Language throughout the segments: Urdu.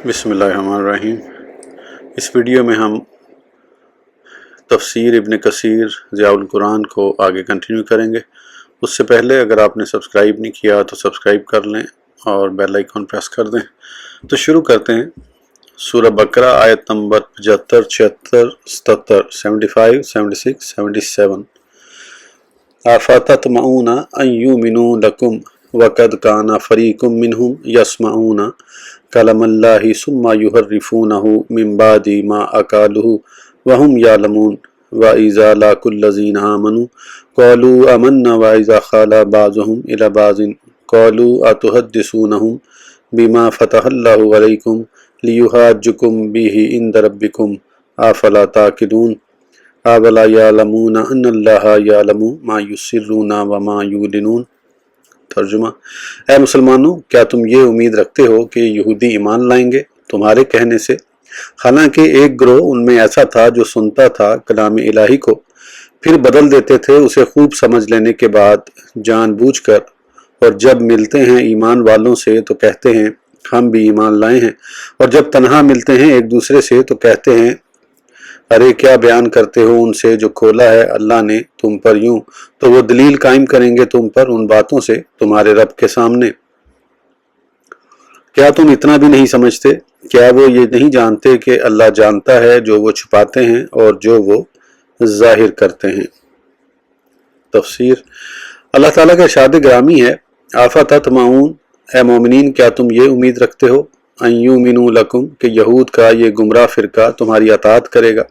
بسم اللہ الرحمن الرحیم۔ اس ویڈیو میں ہم تفسیر ابن کثیر ضیاء القرآن کو آگے کنٹینیو کریں گے۔ اس سے پہلے اگر آپ نے سبسکرائب نہیں کیا تو سبسکرائب کر لیں اور بیل آئیکن پریس کر دیں۔ تو شروع کرتے ہیں۔ سورہ بقرہ آیت نمبر 75، 76، 77، 75، 76، 77۔ آفَتَطْمَعُونَ أَن يُؤْمِنُوا لَكُمْ وَقَدْ كَانَ فَرِيقٌ مِّنْهُمْ يَسْمَعُونَ كَلَامَ اللَّهِ ثُمَّ يُحَرِّفُونَهُ مِن بَعْدِ مَا عَقَلُوهُ وَهُمْ يَعْلَمُونَ وَإِذَا لَقُوا الَّذِينَ آمَنُوا قَالُوا آمَنَّا وَإِذَا خَلَا بَعْضُهُمْ إِلَىٰ بَعْضٍ قَالُوا أَتُحَدِّثُونَهُم بِمَا فَتَحَ اللَّهُ عَلَيْكُمْ لِيُحَاجُّكُم بِهِ عِندَ رَبِّكُمْ أَفَلَا تَعْقِلُونَ أَوَلَا يَعْلَمُونَ أَنَّ اللَّهَ يَعْلَمُ مَا يُسِرُّونَ وَمَا يُعْلِنُونَ۔ ترجمہ: اے مسلمانوں، کیا تم یہ امید رکھتے ہو کہ یہودی ایمان لائیں گے تمہارے کہنے سے؟ حالانکہ ایک گروہ ان میں ایسا تھا جو سنتا تھا کلام الہی کو، پھر بدل دیتے تھے اسے خوب سمجھ لینے کے بعد جان بوجھ کر، اور جب ملتے ہیں ایمان والوں سے تو کہتے ہیں ہم بھی ایمان لائے ہیں، اور جب تنہا ملتے ہیں ایک دوسرے سے تو کہتے ہیں ارے کیا بیان کرتے ہو ان سے جو کھولا ہے اللہ نے تم پر، یوں تو وہ دلیل قائم کریں گے تم پر ان باتوں سے تمہارے رب کے سامنے۔ کیا تم اتنا بھی نہیں سمجھتے؟ کیا وہ یہ نہیں جانتے کہ اللہ جانتا ہے جو وہ چھپاتے ہیں اور جو وہ ظاہر کرتے ہیں۔ تفسیر: اللہ تعالیٰ کا ارشاد گرامی ہے، آفَتَطْمَعُونَ، اے مومنین کیا تم یہ امید رکھتے ہو، ان یؤمنوا لکم، کہ یہود کا یہ گمراہ فرقہ تمہاری اطاعت کرے گا۔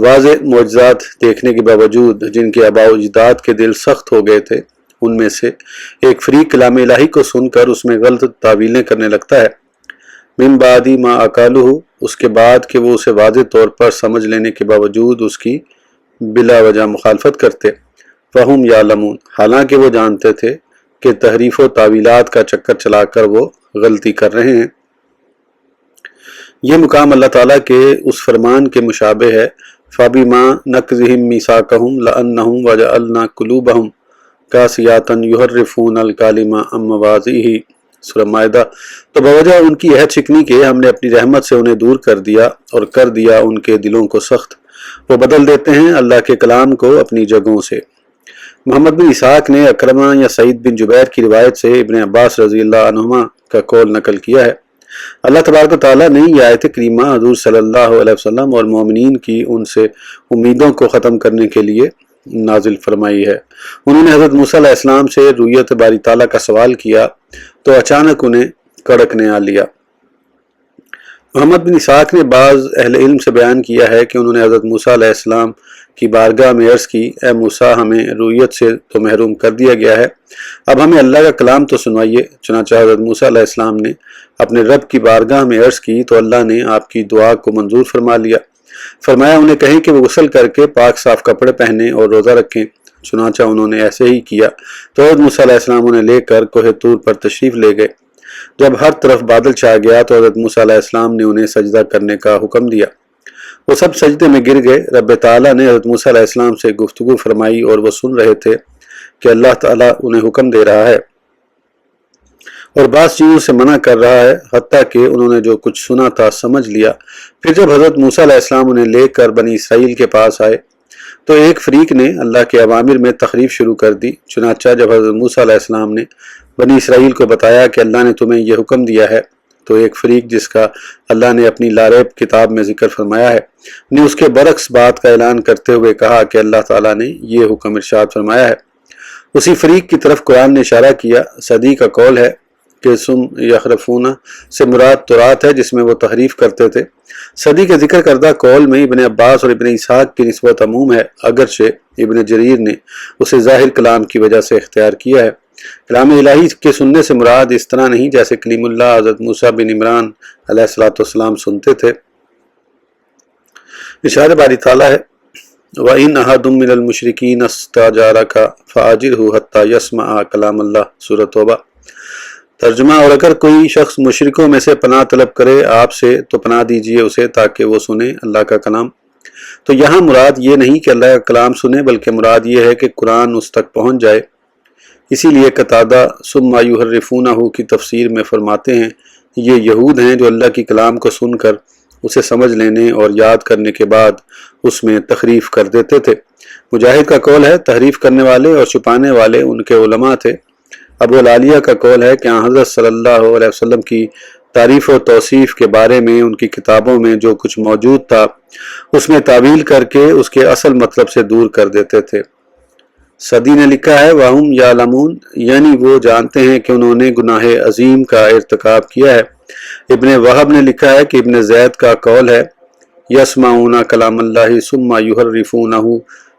واضح معجزات دیکھنے کے باوجود جن کے آباء و اجداد کے دل سخت ہو گئے تھے، ان میں سے ایک فریق کلام الہی کو سن کر اس میں غلط تعویلیں کرنے لگتا ہے۔ من بعد ما عقلوہ، اس کے بعد کہ وہ اسے واضح طور پر سمجھ لینے کے باوجود اس کی بلا وجہ مخالفت کرتے۔ فہم یعلمون، حالانکہ وہ جانتے تھے کہ تحریف و تعویلات کا چکر چلا کر وہ غلطی کر رہے ہیں۔ یہ مقام اللہ تعالیٰ کے اس فرمان کے مشابہ ہے، فَبِمَا نَقْضِهِم مِّيثَاقَهُمْ لَأَنَّهُمْ وَجَعَلْنَا قُلُوبَهُمْ قَاسِيَةً يُحَرِّفُونَ الْكَلِمَ عَن مَّوَاضِعِهِ۔ سورہ مائدہ۔ تو بوجہ ان کی عہد شکنی کے ہم نے اپنی رحمت سے انہیں دور کر دیا اور کر دیا ان کے دلوں کو سخت، وہ بدل دیتے ہیں اللہ کے کلام کو اپنی جگہوں سے۔ محمد بن اسحاق نے اکرمہ یا سعید بن جبیر کی روایت سے ابن عباس رضی اللہ عنہما کا قول نقل کیا ہے۔ اللہ تبارک و تعالیٰ نے یہ آیت کریمہ حضور صلی اللہ علیہ وسلم اور مومنین کی ان سے امیدوں کو ختم کرنے کے لیے نازل فرمائی ہے۔ انہوں نے حضرت موسیٰ علیہ السلام سے رؤیت باری تعالیٰ کا سوال کیا تو اچانک انہیں کڑکنے آ لیا۔ محمد بن اسحاق نے بعض اہل علم سے بیان کیا ہے کہ انہوں نے حضرت موسیٰ علیہ السلام کی بارگاہ میں عرض کی، اے موسیٰ، ہمیں رؤیت سے تو محروم کر دیا گیا ہے، اب ہمیں اللہ کا کلام تو سنوائیے۔ چنانچہ حضرت موسیٰ علیہ السلام نے اپنے رب کی بارگاہ میں عرض کی تو اللہ نے آپ کی دعا کو منظور فرما لیا۔ فرمایا انہیں کہیں کہ وہ غسل کر کے پاک صاف کپڑے پہنیں اور روزہ رکھیں۔ چنانچہ انہوں نے ایسے ہی کیا تو حضرت موسیٰ علیہ السلام انہیں لے کر کوہ طور پر تشریف لے گئے۔ جب ہر طرف بادل چھا گیا تو حضرت موسیٰ علیہ السلام نے انہیں سجدہ کرنے کا حکم دیا، وہ سب سجدے میں گر گئے۔ رب تعالیٰ نے حضرت موسیٰ علیہ السلام سے گفتگو فرمائی اور وہ سن رہے تھے کہ اللہ تعالیٰ انہیں حکم دے رہا ہے اور بعض چیزوں سے منع کر رہا ہے، حتیٰ کہ انہوں نے جو کچھ سنا تھا سمجھ لیا۔ پھر جب حضرت موسیٰ علیہ السلام انہیں لے کر بنی اسرائیل کے پاس آئے تو ایک فریق نے اللہ کے اوامر میں تخریف شروع کر دی۔ چنانچہ جب حضرت موسیٰ علیہ السلام نے بنی اسرائیل کو بتایا کہ اللہ نے تمہیں یہ حکم دیا ہے، تو ایک فریق جس کا اللہ نے اپنی لاریب کتاب میں ذکر فرمایا ہے نے اس کے برعکس بات کا اعلان کرتے ہوئے کہا کہ اللہ تعالیٰ نے یہ حکم ارشاد فرمایا ہے۔ اسی فریق کی طرف قرآن نے اشارہ کیا۔ صدی کا قول ہے کہ سم یخرفون سے مراد تورات ہے جس میں وہ تحریف کرتے تھے۔ صدی کے ذکر کردہ قول میں ابن عباس اور ابن اسحاق کی نسبت عموم ہے، اگرچہ ابن جریر نے اسے ظاہر کلام کی وجہ سے اختیار کیا ہے۔ کلام الہی کے سننے سے مراد اس طرح نہیں جیسے کلیم اللہ حضرت موسیٰ بن عمران علیہ السلام سنتے تھے۔ ارشاد باری تعالیٰ ہے، وَإِنْ أَحَدٌ مِّنَ الْمُشْرِكِينَ اسْتَجَارَكَ فَأَجِرْهُ حَتَّى يَسْمَعَ كَلَامَ اللَّهِ۔ سورۃ توبہ۔ ترجمہ: اور اگر کوئی شخص مشرکوں میں سے پناہ طلب کرے آپ سے تو پناہ دیجیے اسے تاکہ وہ سنے اللہ کا کلام۔ تو یہاں مراد یہ نہیں کہ اللہ کا کلام سنے، بلکہ مراد یہ ہے کہ قرآن اس تک پہنچ جائے۔ اسی لیے قتادہ ثم یحرفونہ کی تفسیر میں فرماتے ہیں یہ یہود ہیں جو اللہ کی کلام کو سن کر اسے سمجھ لینے اور یاد کرنے کے بعد اس میں تحریف کر دیتے تھے۔ مجاہد کا قول ہے تحریف کرنے والے اور چھپانے والے ان کے علماء تھے۔ ابو العالیہ کا قول ہے کہ حضرت صلی اللہ علیہ وسلم کی تعریف و توصیف کے بارے میں ان کی کتابوں میں جو کچھ موجود تھا اس میں تعویل کر کے اس کے اصل مطلب سے دور کر دیتے تھے۔ صدی نے لکھا ہے وَهُمْ يَعْلَمُونَ، یعنی وہ جانتے ہیں کہ انہوں نے گناہ عظیم کا ارتکاب کیا ہے۔ ابن وہب نے لکھا ہے کہ ابن زید کا قول ہے یسمعون کلام اللہ ثم یحرفونہ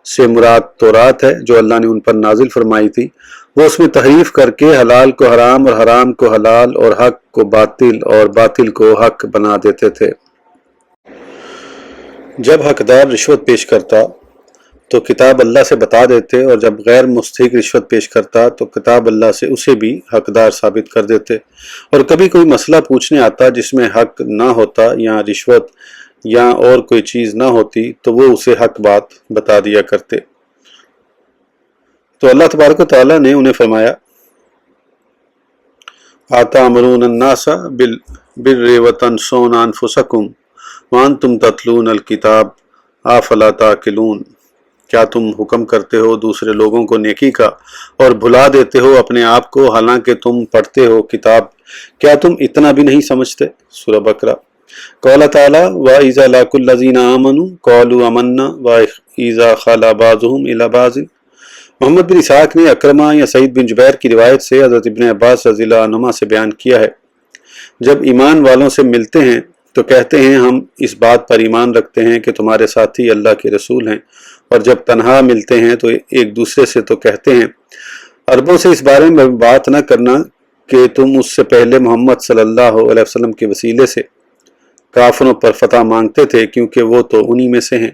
سے مراد تورات ہے جو اللہ نے ان پر نازل فرمائی تھی۔ وہ اس میں تحریف کر کے حلال کو حرام اور حرام کو حلال اور حق کو باطل اور باطل کو حق بنا دیتے تھے۔ جب حقدار رشوت پیش کرتا تو کتاب اللہ سے بتا دیتے، اور جب غیر مستحق رشوت پیش کرتا تو کتاب اللہ سے اسے بھی حقدار ثابت کر دیتے، اور کبھی کوئی مسئلہ پوچھنے آتا جس میں حق نہ ہوتا یا رشوت یا اور کوئی چیز نہ ہوتی تو وہ اسے حق بات بتا دیا کرتے۔ تو اللہ تبارک و تعالیٰ نے انہیں فرمایا آتامرون الناس بالبر وتنسون انفسکم وانتم تتلون الکتاب افلا تعقلون، کیا تم حکم کرتے ہو دوسرے لوگوں کو نیکی کا اور بھلا دیتے ہو اپنے آپ کو حالانکہ تم پڑھتے ہو کتاب، کیا تم اتنا بھی نہیں سمجھتے؟ سورہ بقرہ۔ قال تعالی وَإِذَا لَقُوا الَّذِينَ آمَنُوا قَالُوا آمَنَّا وَإِذَا خَلَا بَعْضُهُمْ إِلَىٰ بَعْضٍ۔ محمد بن اسحاق نے اکرمہ یا سعید بن جبیر کی روایت سے حضرت ابن عباس رضی اللہ عنہما سے بیان کیا ہے، جب ایمان والوں سے ملتے ہیں تو کہتے ہیں ہم اس بات پر ایمان رکھتے ہیں کہ تمہارے ساتھی اللہ کے رسول ہیں، اور جب تنہا ملتے ہیں تو ایک دوسرے سے تو کہتے ہیں عربوں سے اس بارے میں بات نہ کرنا کہ تم اس سے پہلے محمد صلی اللہ علیہ وسلم کے وسیلے سے کافروں پر فتح مانگتے تھے کیونکہ وہ تو انہی میں سے ہیں۔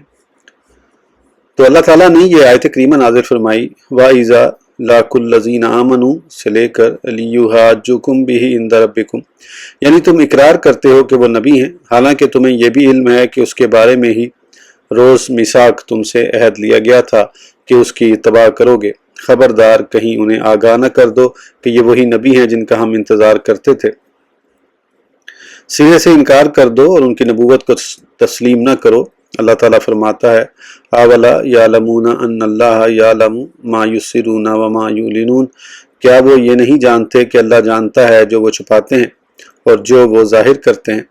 تو اللہ تعالیٰ نے یہ آیت کریمہ نازل فرمائی وَإِذَا لَقُوا الَّذِينَ آمَنُوا سے لے کر لِيُحَاجُّوكُمْ بِهِ عِندَ رَبِّكُمْ، یعنی تم اقرار کرتے ہو کہ وہ نبی ہیں حالانکہ تمہیں یہ بھی علم ہے کہ اس کے بارے میں ہی روز میثاق تم سے عہد لیا گیا تھا کہ اس کی اتباع کرو گے، خبردار کہیں انہیں آگاہ نہ کر دو کہ یہ وہی نبی ہیں جن کا ہم انتظار کرتے تھے۔ سرے سے انکار کر دو اور ان کی نبوت کو تسلیم نہ کرو۔ اللہ تعالیٰ فرماتا ہے اولا یعلمون ان اللہ یعلم ما یسرون وما یعلنون، کیا وہ یہ نہیں جانتے کہ اللہ جانتا ہے جو وہ چھپاتے ہیں اور جو وہ ظاہر کرتے ہیں۔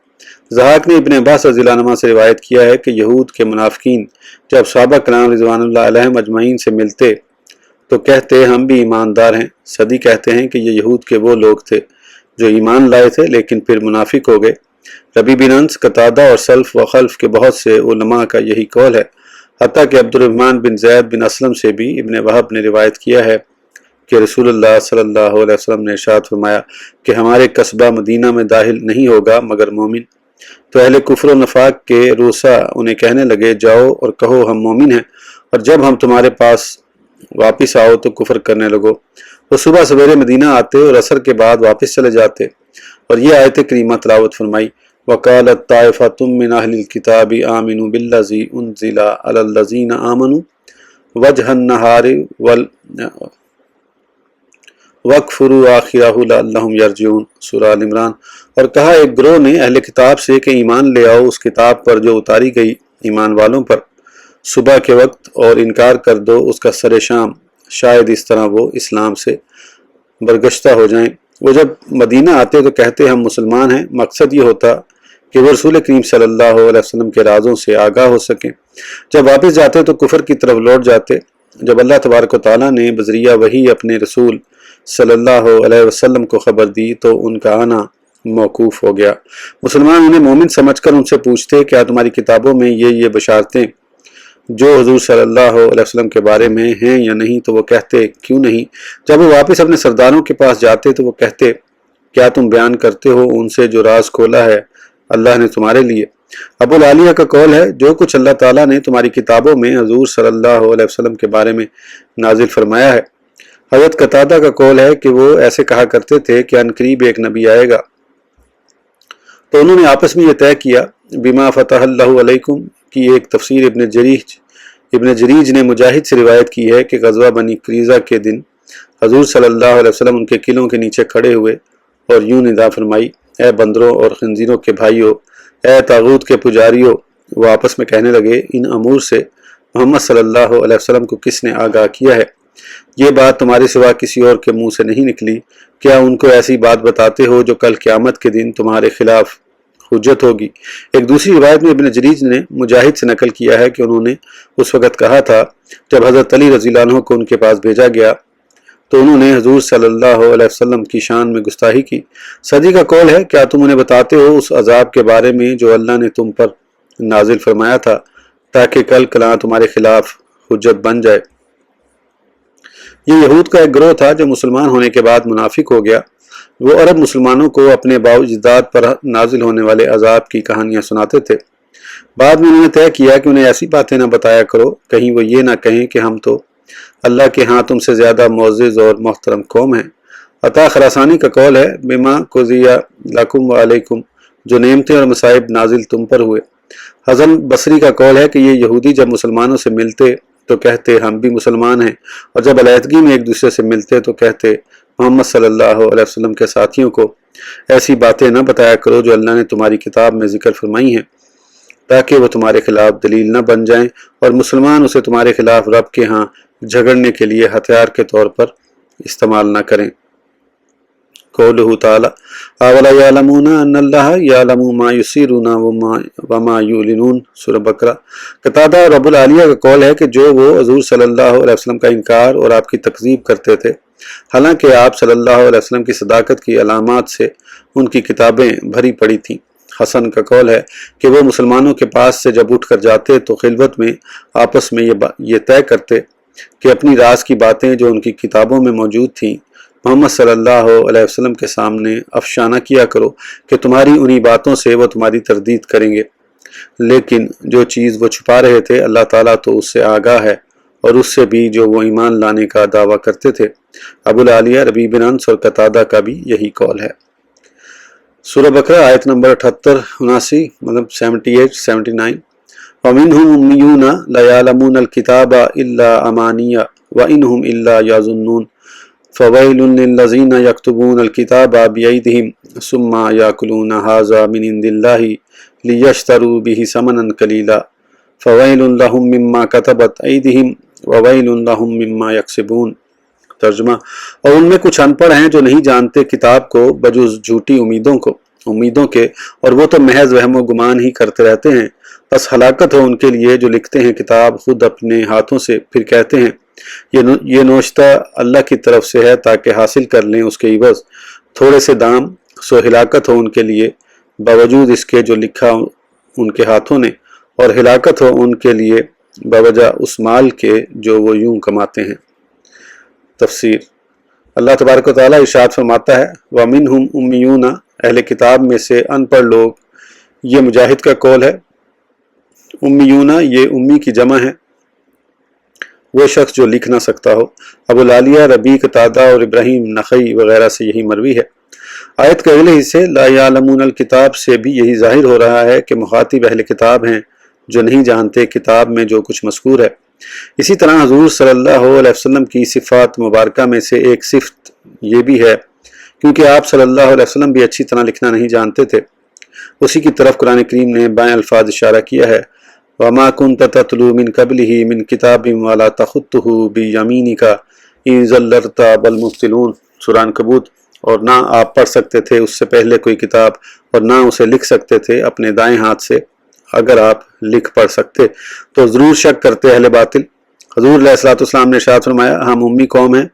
ضحاک نے ابن عباس رضی اللہ عنہ سے روایت کیا ہے کہ یہود کے منافقین جب صحابہ کرام رضوان اللہ علیہم اجمعین سے ملتے تو کہتے ہم بھی ایماندار ہیں۔ صدی کہتے ہیں کہ یہ یہود کے وہ لوگ تھے جو ایمان لائے تھے لیکن پھر منافق ہو گئے۔ ربی بن انس، قتادہ اور سلف و خلف کے بہت سے علماء کا یہی قول ہے، حتیٰ کہ عبد الرحمن بن زید بن اسلم سے بھی ابن وہب نے روایت کیا ہے کہ رسول اللہ صلی اللہ علیہ وسلم نے ارشاد فرمایا کہ ہمارے قصبہ مدینہ میں داخل نہیں ہوگا مگر مومن۔ تو اہل کفر و نفاق کے روسا انہیں کہنے لگے جاؤ اور کہو ہم مومن ہیں، اور جب ہم تمہارے پاس واپس آؤ تو کفر کرنے لگو۔ وہ صبح سویرے مدینہ آتے اور عصر کے بعد واپس چلے جاتے، اور یہ آیت کریمہ تلاوت فرمائی وَقَالَتْ طَائِفَةٌ مِّنْ أَهْلِ الْكِتَابِ آمِنُوا بِالَّذِي أُنزِلَ عَلَى الَّذِينَ آمَنُوا وَجْهَ النَّهَارِ وَاكْفُرُوا آخِرَهُ لَعَلَّهُمْ يَرْجِعُونَ، سورہ آل عمران۔ اور کہا ایک گروہ نے اہل کتاب سے کہ ایمان لے آؤ اس کتاب پر جو اتاری گئی ایمان والوں پر صبح کے وقت، اور انکار کر دو اس کا سر شام، شاید اس طرح وہ اسلام سے برگشتہ ہو جائیں۔ وہ جب مدینہ آتے تو کہتے ہم مسلمان ہیں، مقصد یہ ہوتا کہ وہ رسول کریم صلی اللہ علیہ وسلم کے رازوں سے آگاہ ہو سکیں۔ جب واپس جاتے تو کفر کی طرف لوٹ جاتے۔ جب اللہ تبارک و تعالیٰ نے بذریعہ وحی اپنے رسول صلی اللہ علیہ وسلم کو خبر دی تو ان کا آنا موقوف ہو گیا۔ مسلمان انہیں مومن سمجھ کر ان سے پوچھتے کیا تمہاری کتابوں میں یہ بشارتیں جو حضور صلی اللہ علیہ وسلم کے بارے میں ہیں یا نہیں؟ تو وہ کہتے کیوں نہیں۔ جب وہ واپس اپنے سرداروں کے پاس جاتے تو وہ کہتے کیا تم بیان کرتے ہو ان سے جو راز کھولا ہے اللہ نے تمہارے لیے؟ ابو العالیہ کا قول ہے جو کچھ اللہ تعالیٰ نے تمہاری کتابوں میں حضور صلی اللہ علیہ وسلم کے بارے میں نازل فرمایا ہے۔ حضرت قتادہ کا قول ہے کہ وہ ایسے کہا کرتے تھے کہ عنقریب ایک نبی آئے گا، تو انہوں نے آپس میں یہ طے کیا بما فتح اللہ علیکم کی ایک تفسیر ابن جریج نے مجاہد سے روایت کی ہے کہ غزوہ بنی قریظہ کے دن حضور صلی اللہ علیہ وسلم ان کے قلعوں کے نیچے کھڑے ہوئے اور یوں ندا فرمائی، اے بندروں اور خنزیروں کے بھائیوں، اے طاغوت کے پجاریوں۔ وہ آپس میں کہنے لگے، ان امور سے محمد صلی اللہ علیہ وسلم کو کس نے آگاہ کیا ہے؟ یہ بات تمہارے سوا کسی اور کے منہ سے نہیں نکلی۔ کیا ان کو ایسی بات بتاتے ہو جو کل قیامت کے دن تمہارے خلاف حجت ہوگی؟ ایک دوسری روایت میں ابن جریج نے مجاہد سے نقل کیا ہے کہ انہوں نے اس وقت کہا تھا جب حضرت علی رضی اللہ عنہ کو ان کے پاس بھیجا گیا تو انہوں نے حضور صلی اللہ علیہ وسلم کی شان میں گستاخی کی۔ صدی کا قول ہے، کیا تم انہیں بتاتے ہو اس عذاب کے بارے میں جو اللہ نے تم پر نازل فرمایا تھا تاکہ کل کلاں تمہارے خلاف حجت بن جائے؟ یہ یہود کا ایک گروہ تھا جو مسلمان ہونے کے بعد منافق ہو گیا۔ وہ عرب مسلمانوں کو اپنے باوجداد پر نازل ہونے والے عذاب کی کہانیاں سناتے تھے۔ بعد میں انہوں نے طے کیا کہ انہیں ایسی باتیں نہ بتایا کرو کہیں وہ یہ نہ کہیں کہ ہم تو اللہ کے ہاں تم سے زیادہ معزز اور محترم قوم ہیں۔ عطا خراسانی کا قول ہے، بما قضیٰ لکم و علیکم، جو نعمتیں اور مصائب نازل تم پر ہوئے۔ حسن بصری کا قول ہے کہ یہ یہودی جب مسلمانوں سے ملتے تو کہتے ہم بھی مسلمان ہیں، اور جب علیحدگی میں ایک دوسرے سے ملتے تو کہتے محمد صلی اللہ علیہ وسلم کے ساتھیوں کو ایسی باتیں نہ بتایا کرو جو اللہ نے تمہاری کتاب میں ذکر فرمائی ہیں، تاکہ وہ تمہارے خلاف دلیل نہ بن جائیں اور مسلمان اسے تمہارے خلاف رب کے ہاں جھگڑنے کے لیے ہتھیار کے طور پر استعمال نہ کریں۔ قولہ تعالی اولا یعلمون ان اللہ یعلم ما یسرون وما یعلنون، سورہ بقرہ۔ قتادہ اور ابو العالیہ کا قول ہے کہ جو وہ حضور صلی اللہ علیہ وسلم کا انکار اور آپ کی تکذیب کرتے تھے، حالانکہ آپ صلی اللہ علیہ وسلم کی صداقت کی علامات سے ان کی کتابیں بھری پڑی تھیں۔ حسن کا قول ہے کہ وہ مسلمانوں کے پاس سے جب اٹھ کر جاتے تو خلوت میں آپس میں یہ طے کرتے کہ اپنی راز کی باتیں جو ان کی کتابوں میں موجود تھیں محمد صلی اللہ علیہ وسلم کے سامنے افشانہ کیا کرو کہ تمہاری انہی باتوں سے وہ تمہاری تردید کریں گے، لیکن جو چیز وہ چھپا رہے تھے اللہ تعالیٰ تو اس سے آگاہ ہے، اور اس سے بھی جو وہ ایمان لانے کا دعویٰ کرتے تھے۔ ابو العالیہ، ربیع بن انس اور قتادہ کا بھی یہی قول ہے۔ سورہ بقرہ آیت نمبر 78 79 مطلب 78 79۔ وَمِنْهُمْ أُمِّيُّونَ لَا يَعْلَمُونَ الْكِتَابَ إِلَّا أَمَانِيَّ وَإِنْهُمْ إِلَّا يَظُنُّونَ فَوَيْلٌ لِّلَّذِينَ يَكْتُبُونَ الْكِتَابَ بِأَيْدِيهِمْ ثُمَّ يَأْكُلُونَ هَٰذَا مِنْ عِندِ اللَّهِ لِيَشْتَرُوا بِهِ ثَمَنًا قَلِيلًا فَوَيْلٌ لَّهُم مِّمَّا كَتَبَتْ أَيْدِيهِمْ وَوَيْلٌ لَّهُم مِّمَّا يَكْسِبُونَ۔ ترجمہ، اور ان میں کچھ ان پڑھ ہیں جو نہیں جانتے کتاب کو بجز جھوٹی امیدوں کے، اور وہ تو محض وہم و گمان ہی کرتے رہتے ہیں۔ پس ہلاکت ہو ان کے لیے جو لکھتے ہیں کتاب خود اپنے ہاتھوں سے، پھر کہتے ہیں یہ نوشتہ اللہ کی طرف سے ہے تاکہ حاصل کر لیں اس کے عوض تھوڑے سے دام، سو ہلاکت ہو ان کے لیے باوجود اس کے جو لکھا ان کے ہاتھوں نے، اور ہلاکت ہو ان کے لیے بوجہ اس مال کے جو وہ یوں کماتے ہیں۔ تفسیر، اللہ تبارک و تعالیٰ ارشاد فرماتا ہے، وَمِنْهُمْ أُمِّيُّونَ، اہل کتاب میں سے ان پڑھ لوگ۔ یہ مجاہد کا قول ہے۔ امیون یہ امی کی جمع ہے، وہ شخص جو لکھ نہ سکتا ہو۔ ابو العالیہ، ربیع، قتادہ اور ابراہیم نخعی وغیرہ سے یہی مروی ہے۔ آیت کے اگلے حصے لا یعلمون الکتاب سے بھی یہی ظاہر ہو رہا ہے کہ مخاطب اہل کتاب ہیں جو نہیں جانتے کتاب میں جو کچھ مذکور ہے۔ اسی طرح حضور صلی اللہ علیہ وسلم کی صفات مبارکہ میں سے ایک صفت یہ بھی ہے، کیونکہ آپ صلی اللہ علیہ وسلم بھی اچھی طرح لکھنا نہیں جانتے تھے۔ اسی کی طرف قرآن کریم نے بائیں الفاظ اشارہ کیا ہے، وَمَا كُنْتَ تَتْلُو مِنْ قَبْلِهِ مِنْ كِتَابٍ وَلَا تَخُطُّهُ بِيَمِينِكَ إِذًا لَّارْتَابَ الْمُبْطِلُونَ، سورہ عنکبوت۔ اور نہ آپ پڑھ سکتے تھے اس سے پہلے کوئی کتاب، اور نہ اسے لکھ سکتے تھے اپنے دائیں ہاتھ سے۔ اگر آپ لکھ پڑھ سکتے تو ضرور شک کرتے اہل باطل۔ حضور علیہ الصلوۃ والسلام نے ارشاد فرمایا، ہم امی قوم ہیں،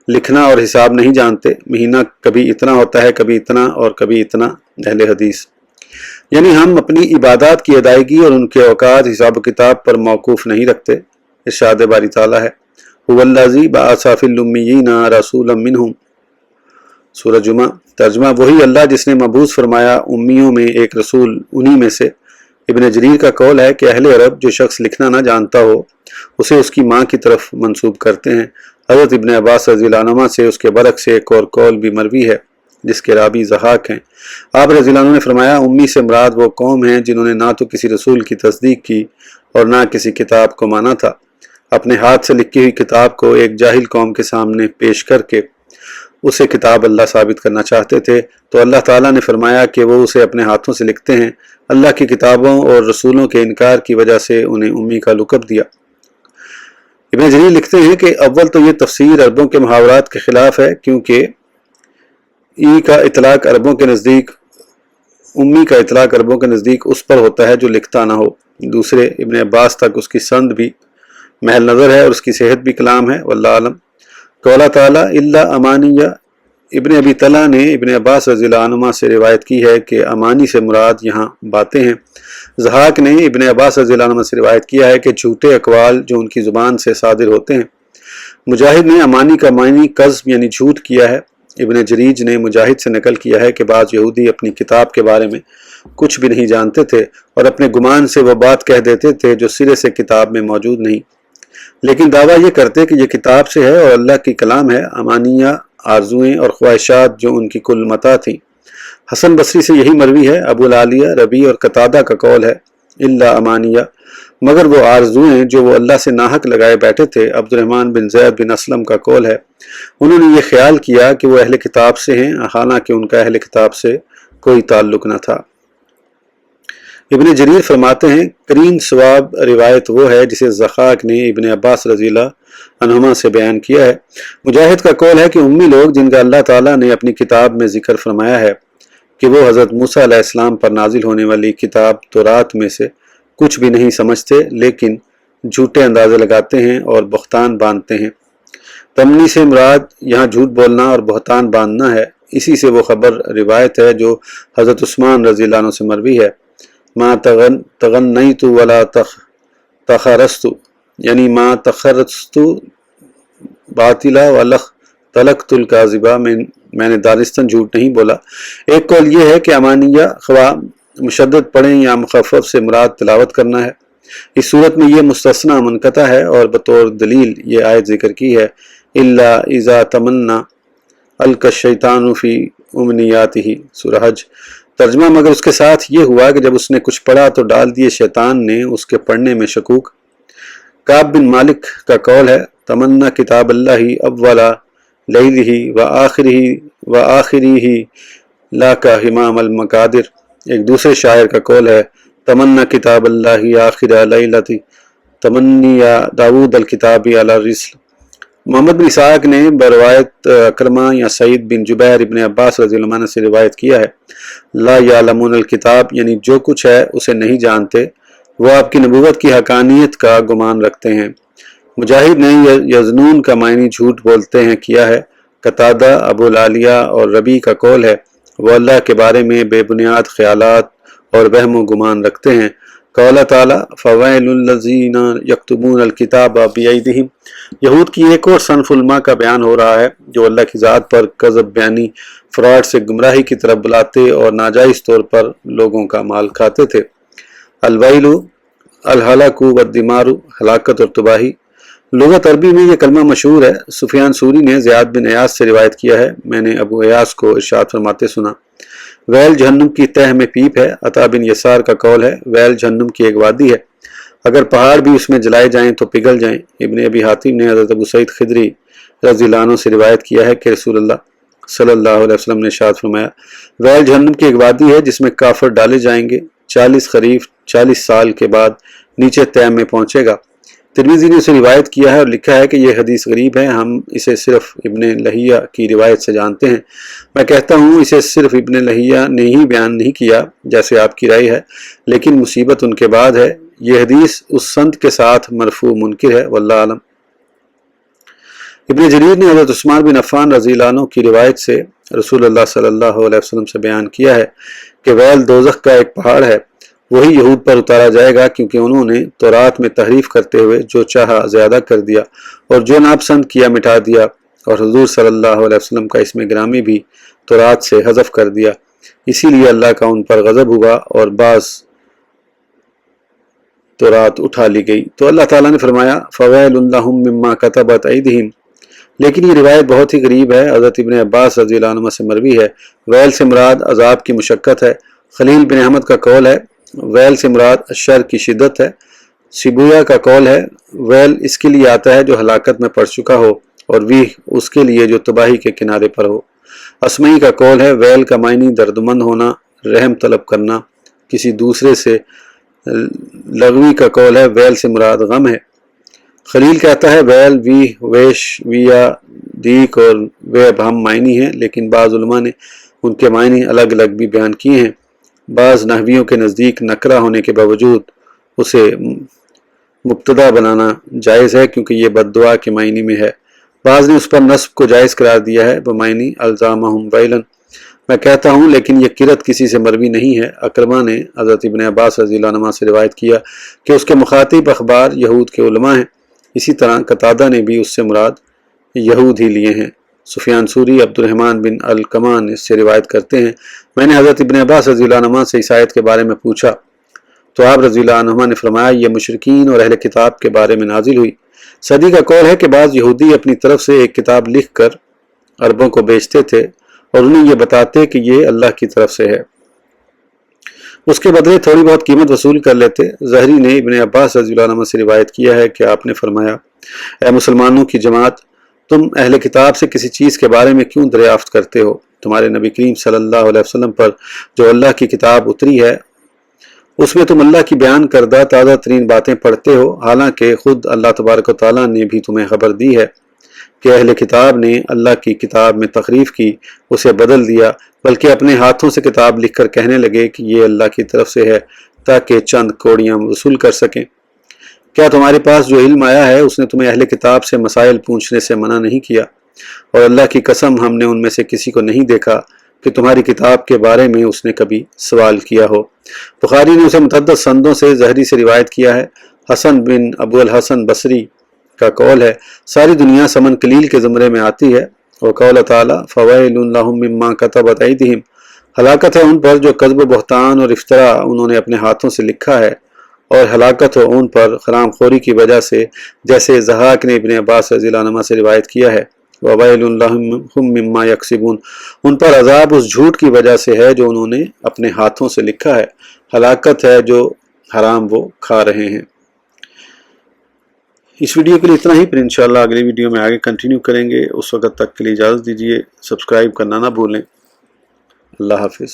لکھنا اور حساب نہیں جانتے، مہینہ کبھی اتنا ہوتا ہے کبھی اتنا اور کبھی اتنا۔ اہل حدیث، یعنی ہم اپنی عبادات کی ادائیگی اور ان کے اوقات حساب و کتاب پر موقوف نہیں رکھتے۔ ارشاد باری تعالیٰ ہے، هو الذی بعث فی الامیین رسولا منہم، سورہ جمعہ۔ ترجمہ، وہی اللہ جس نے مبعوث فرمایا امیوں میں ایک رسول انہی میں سے۔ ابن جریر کا قول ہے کہ اہل عرب جو شخص لکھنا نہ جانتا ہو اسے اس کی ماں کی طرف منسوب کرتے ہیں۔ حضرت ابن عباس رضی اللہ عنہما سے اس کے برعکس ایک اور قول بھی مروی ہے جس کے راوی ضحاک ہیں۔ آپ رضی اللہ عنہ نے فرمایا، امی سے مراد وہ قوم ہیں جنہوں نے نہ تو کسی رسول کی تصدیق کی اور نہ کسی کتاب کو مانا تھا۔ اپنے ہاتھ سے لکھی ہوئی کتاب کو ایک جاہل قوم کے سامنے پیش کر کے اسے کتاب اللہ ثابت کرنا چاہتے تھے تو اللہ تعالیٰ نے فرمایا کہ وہ اسے اپنے ہاتھوں سے لکھتے ہیں۔ اللہ کی کتابوں اور رسولوں کے انکار کی وجہ سے انہیں امی کا لقب دیا۔ ابن جریر لکھتے ہیں کہ اول تو یہ تفسیر عربوں کے محاورات کے خلاف ہے، کیونکہ امی کا اطلاق عربوں کے نزدیک اس پر ہوتا ہے جو لکھتا نہ ہو۔ دوسرے، ابن عباس تک اس کی سند بھی محل نظر ہے اور اس کی صحت بھی کلام ہے، واللہ عالم۔ قولا تعالیٰ الا امانیہ، ابن ابی طلحہ نے ابن عباس رضی اللہ عنہما سے روایت کی ہے کہ امانی سے مراد یہاں باتیں ہیں۔ ضحاک نے ابن عباس رضی اللہ عنہ سے روایت کیا ہے کہ جھوٹے اقوال جو ان کی زبان سے صادر ہوتے ہیں۔ مجاہد نے امانی کا معنی کذب یعنی جھوٹ کیا ہے۔ ابن جریج نے مجاہد سے نقل کیا ہے کہ بعض یہودی اپنی کتاب کے بارے میں کچھ بھی نہیں جانتے تھے اور اپنے گمان سے وہ بات کہہ دیتے تھے جو سرے سے کتاب میں موجود نہیں، لیکن دعویٰ یہ کرتے کہ یہ کتاب سے ہے اور اللہ کی کلام ہے۔ امانیہ آرزوئیں اور خواہشات جو ان کی کل متاع تھیں۔ حسن بصری سے یہی مروی ہے۔ ابو العالیہ، ربیع اور قتادہ کا قول ہے الا امانیہ، مگر وہ آرزوئیں جو وہ اللہ سے ناحق لگائے بیٹھے تھے۔ عبد الرحمن بن زید بن اسلم کا قول ہے انہوں نے یہ خیال کیا کہ وہ اہل کتاب سے ہیں، حالانکہ ان کا اہل کتاب سے کوئی تعلق نہ تھا۔ ابن جریر فرماتے ہیں کرین ثواب روایت وہ ہے جسے ضحاک نے ابن عباس رضی اللہ عنہما سے بیان کیا ہے۔ مجاہد کا قول ہے کہ امی لوگ جن کا اللہ تعالیٰ نے اپنی کتاب میں ذکر فرمایا ہے کہ وہ حضرت موسیٰ علیہ السلام پر نازل ہونے والی کتاب تورات میں سے کچھ بھی نہیں سمجھتے، لیکن جھوٹے اندازے لگاتے ہیں اور بہتان باندھتے ہیں۔ تمنی سے مراد یہاں جھوٹ بولنا اور بہتان باندھنا ہے۔ اسی سے وہ خبر روایت ہے جو حضرت عثمان رضی اللہ عنہ سے مروی ہے، ما تغنیت ولا تخرست، یعنی ما تخرست باطلا ولخ تلقت الکاذبہ، میں نے دانستاً جھوٹ نہیں بولا۔ ایک قول یہ ہے کہ امانیہ خواہ مشدد پڑھیں یا مخفف سے مراد تلاوت کرنا ہے۔ اس صورت میں یہ مستثنی منقطع ہے اور بطور دلیل یہ آیت ذکر کی ہے الا اذا تمنا القى الشیطان فی امنیاتہ، سورہ حج۔ ترجمہ مگر اس کے ساتھ یہ ہوا کہ جب اس نے کچھ پڑھا تو ڈال دیے شیطان نے اس کے پڑھنے میں شکوک۔ کعب بن مالک کا قول ہے تمنا کتاب اللہ اولا لیلہ وآخرہ لا کا حمام المقادر۔ ایک دوسرے شاعر کا قول ہے تمنا کتاب اللہ آخر لیلۃ تمنی داود الکتاب علی الرسل۔ محمد بن اسحاق نے بروایت اکرمہ یا سعید بن جبیر ابن عباس رضی اللہ عنہ سے روایت کیا ہے لا یعلمون الکتاب، یعنی جو کچھ ہے اسے نہیں جانتے، وہ آپ کی نبوت کی حقانیت کا گمان رکھتے ہیں۔ مجاہد نے یزنون کا معنی جھوٹ بولتے ہیں کیا ہے۔ قتادہ، ابو العالیہ اور ربیع کا قول ہے وہ اللہ کے بارے میں بے بنیاد خیالات اور وہم و گمان رکھتے ہیں۔ قول تعالیٰ فویل الذین یکتبون الکتاب بایدیہم، یہود کی ایک اور صنف علماء کا بیان ہو رہا ہے جو اللہ کی ذات پر کذب بیانی، فراڈ سے گمراہی کی طرف بلاتے اور ناجائز طور پر لوگوں کا مال کھاتے تھے۔ الویل الہلاک والدمار، ہلاکت اور تباہی۔ لغت عربی میں یہ کلمہ مشہور ہے۔ سفیان ثوری نے زیاد بن ایاز سے روایت کیا ہے میں نے ابو ایاز کو ارشاد فرماتے سنا ویل جہنم کی تہ میں پیپ ہے۔ عطا بن یسار کا قول ہے ویل جہنم کی ایک وادی ہے، اگر پہاڑ بھی اس میں جلائے جائیں تو پگھل جائیں۔ ابن ابی حاتم نے حضرت ابو سعید خدری رضی اللہ عنہ سے روایت کیا ہے کہ رسول اللہ صلی اللہ علیہ وسلم نے ارشاد فرمایا ویل جہنم کی ایک وادی ہے جس میں کافر ڈالے جائیں گے، 40 خریف 40 سال کے بعد نیچے تہ میں پہنچے گا۔ ترمذی نے اسے روایت کیا ہے اور لکھا ہے کہ یہ حدیث غریب ہے، ہم اسے صرف ابن لہیہ کی روایت سے جانتے ہیں۔ میں کہتا ہوں اسے صرف ابن لہیہ نے ہی بیان نہیں کیا جیسے آپ کی رائے ہے، لیکن مصیبت ان کے بعد ہے۔ یہ حدیث اس سند کے ساتھ مرفوع منکر ہے، واللہ عالم۔ ابن جریر نے حضرت عثمان بن عفان رضی اللہ عنہ کی روایت سے رسول اللہ صلی اللہ علیہ وسلم سے بیان کیا ہے کہ ویل دوزخ کا ایک پہاڑ ہے، وہی یہود پر اتارا جائے گا کیونکہ انہوں نے تورات میں تحریف کرتے ہوئے جو چاہا زیادہ کر دیا اور جو ناپسند کیا مٹا دیا، اور حضور صلی اللہ علیہ وسلم کا اسم گرامی بھی تورات سے حذف کر دیا، اسی لیے اللہ کا ان پر غضب ہوا اور بعض تورات اٹھا لی گئی۔ تو اللہ تعالیٰ نے فرمایا فویل لہم مما کتبت ایدیہم، لیکن یہ روایت بہت ہی غریب ہے۔ حضرت ابن عباس رضی اللہ عنہ سے مروی ہے ویل سے مراد عذاب کی مشقت ہے۔ خلیل بن احمد کا قول ہے ویل سے مراد شر کی شدت ہے۔ سبویا کا قول ہے ویل اس کے لیے آتا ہے جو ہلاکت میں پڑ چکا ہو، اور وی اس کے لیے جو تباہی کے کنارے پر ہو۔ اسمعی کا قول ہے ویل کا معنی دردمند ہونا، رحم طلب کرنا کسی دوسرے سے۔ لغوی کا قول ہے ویل سے مراد غم ہے۔ خلیل کہتا ہے ویل وی ویش ویا دیک اور وے ابہم معنی ہیں، لیکن بعض علماء نے ان کے معنی الگ الگ بھی بیان کیے ہیں۔ بعض نحویوں کے نزدیک نکرہ ہونے کے باوجود اسے مبتدا بنانا جائز ہے کیونکہ یہ بد دعا کے معنی میں ہے۔ بعض نے اس پر نصب کو جائز قرار دیا ہے بمعنی الزامہم ویلن۔ میں کہتا ہوں لیکن یہ قرت کسی سے مروی نہیں ہے۔ اکرمہ نے حضرت ابن عباس رضی اللہ عنہ سے روایت کیا کہ اس کے مخاطب اخبار یہود کے علماء ہیں۔ اسی طرح قتادہ نے بھی اس سے مراد یہود ہی لیے ہیں۔ سفیان ثوری عبد الرحمن بن الکمان اس سے روایت کرتے ہیں میں نے حضرت ابن عباس رضی اللہ عنہ سے اس آیت کے بارے میں پوچھا تو آپ رضی اللہ عنہ نے فرمایا یہ مشرکین اور اہل کتاب کے بارے میں نازل ہوئی۔ صدی کا قول ہے کہ بعض یہودی اپنی طرف سے ایک کتاب لکھ کر عربوں کو بیچتے تھے اور انہیں یہ بتاتے کہ یہ اللہ کی طرف سے ہے، اس کے بدلے تھوڑی بہت قیمت وصول کر لیتے۔ زہری نے ابن عباس رضی اللہ عنہ سے روایت کیا ہے کہ آپ نے فرمایا اے مسلمانوں کی جماعت، تم اہل کتاب سے کسی چیز کے بارے میں کیوں دریافت کرتے ہو؟ تمہارے نبی کریم صلی اللہ علیہ وسلم پر جو اللہ کی کتاب اتری ہے اس میں تم اللہ کی بیان کردہ تازہ ترین باتیں پڑھتے ہو، حالانکہ خود اللہ تبارک و تعالیٰ نے بھی تمہیں خبر دی ہے کہ اہل کتاب نے اللہ کی کتاب میں تحریف کی، اسے بدل دیا، بلکہ اپنے ہاتھوں سے کتاب لکھ کر کہنے لگے کہ یہ اللہ کی طرف سے ہے تاکہ چند کوڑیاں وصول کر سکیں۔ کیا تمہارے پاس جو علم آیا ہے اس نے تمہیں اہل کتاب سے مسائل پوچھنے سے منع نہیں کیا؟ اور اللہ کی قسم ہم نے ان میں سے کسی کو نہیں دیکھا کہ تمہاری کتاب کے بارے میں اس نے کبھی سوال کیا ہو۔ بخاری نے اسے متعدد سندوں سے زہری سے روایت کیا ہے۔ حسن بن ابو الحسن بصری کا قول ہے ساری دنیا سمن قلیل کے زمرے میں آتی ہے۔ وقول تعالی فویل لہم مما کتبت ایدیہم، ہلاکت ہے ان پر جو کذب و بہتان اور افطرا انہوں نے اپنے ہاتھوں سے لکھا ہے، اور ہلاکت ہو ان پر حرام خوری کی وجہ سے، جیسے ضحاک نے ابن عباس رضی اللہ عنہ سے روایت کیا ہے وویل لہم مما یکسبون، ان پر عذاب اس جھوٹ کی وجہ سے ہے جو انہوں نے اپنے ہاتھوں سے لکھا ہے، ہلاکت ہے جو حرام وہ کھا رہے ہیں۔ اس ویڈیو کے لیے اتنا ہی، پھر انشاءاللہ اگلی ویڈیو میں آگے کنٹینیو کریں گے۔ اس وقت تک کے لیے اجازت دیجیے، سبسکرائب کرنا نہ بھولیں۔ اللہ حافظ۔